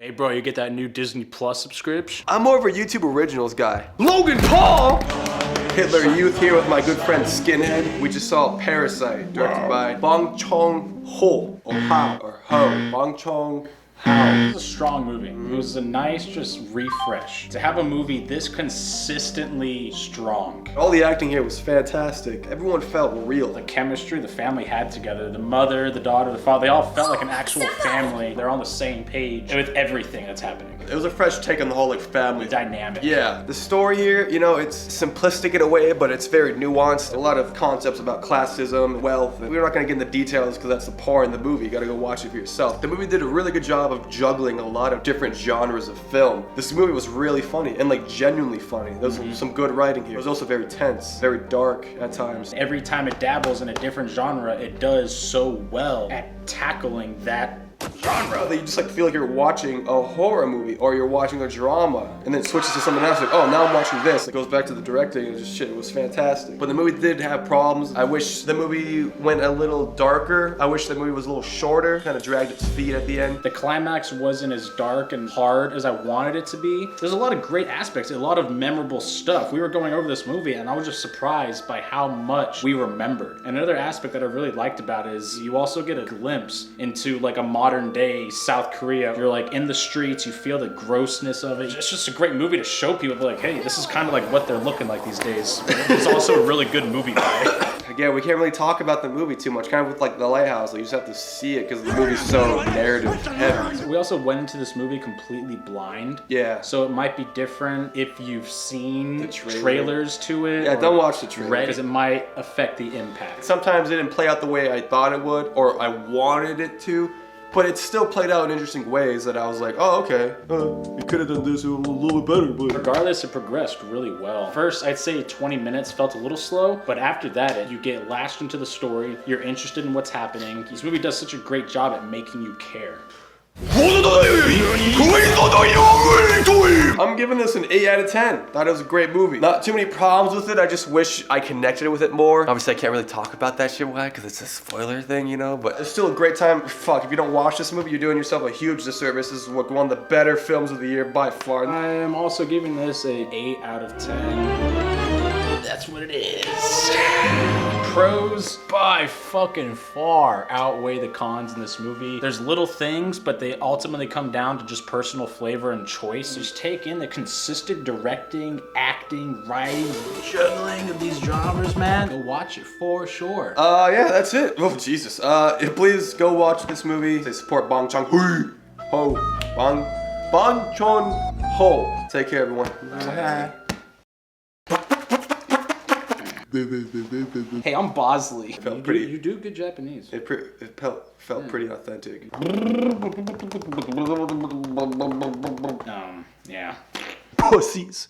Hey bro, you get that new Disney Plus subscription? I'm more of a YouTube Originals guy. Logan Paul! Hitler Youth here with my good friend Skinhead. We just saw Parasite, directed by Bong Joon-Ho. Or Ho. Bong Joon-Ho. It was a strong movie. It was a nice just refresh. To have a movie this consistently strong. All the acting here was fantastic. Everyone felt real. The chemistry the family had together, the mother, the daughter, the father, they all felt like an actual family. They're on the same page with everything that's happening. It was a fresh take on the whole family Dynamic. Yeah, the story here, you know, it's simplistic in a way, but it's very nuanced. A lot of concepts about classism, wealth. We're not gonna get into details because that's the part in the movie. You gotta go watch it for yourself. The movie did a really good job of juggling a lot of different genres of film. This movie was really funny and like genuinely funny. There was some good writing here. It was also very tense, very dark at times. Every time it dabbles in a different genre, it does so well at tackling that genre that you just like feel like you're watching a horror movie or you're watching a drama, and then it switches to something else. Like, oh, now I'm watching this. It goes back to the directing and just shit. It was fantastic. But the movie did have problems. I wish the movie went a little darker. I wish the movie was a little shorter. Kind of dragged its feet at the end. The climax wasn't as dark and hard as I wanted it to be. There's a lot of great aspects, a lot of memorable stuff. We were going over this movie and I was just surprised by how much we remembered. And another aspect that I really liked about it is you also get a glimpse into like a modern day South Korea. You're like in the streets, you feel the grossness of it. It's just a great movie to show people like, hey, this is kind of like what they're looking like these days. It's also a really good movie vibe. Again, we can't really talk about the movie too much, kind of with like The Lighthouse. Like, you just have to see it because the movie's so narrative heavy. We also went into this movie completely blind. Yeah. So it might be different if you've seen the trailers to it. Yeah, don't watch the trailer. Because it might affect the impact. Sometimes it didn't play out the way I thought it would or I wanted it to. But it still played out in interesting ways that I was like, oh, okay, you could have done this a little bit better, but... Regardless, it progressed really well. First, I'd say 20 minutes felt a little slow, but after that, you get lashed into the story, you're interested in what's happening. This movie does such a great job at making you care. I'm giving this an 8 out of 10. Thought it was a great movie. Not too many problems with it. I just wish I connected with it more. Obviously, I can't really talk about that shit because it's a spoiler thing, you know? But it's still a great time. Fuck, if you don't watch this movie, you're doing yourself a huge disservice. This is one of the better films of the year by far. I am also giving this an 8 out of 10. That's what it is. Pros by fucking far outweigh the cons in this movie. There's little things, but they ultimately come down to just personal flavor and choice. Just take in the consistent directing, acting, writing, juggling of these genres, man. Go watch it for sure. Yeah, that's it. Oh, Jesus. Please go watch this movie. They support Bong Joon-Ho. Bong Joon-Ho. Take care, everyone. Hey, I'm Bosley. Felt pretty. You do good Japanese. It felt pretty authentic. Yeah. Pussies.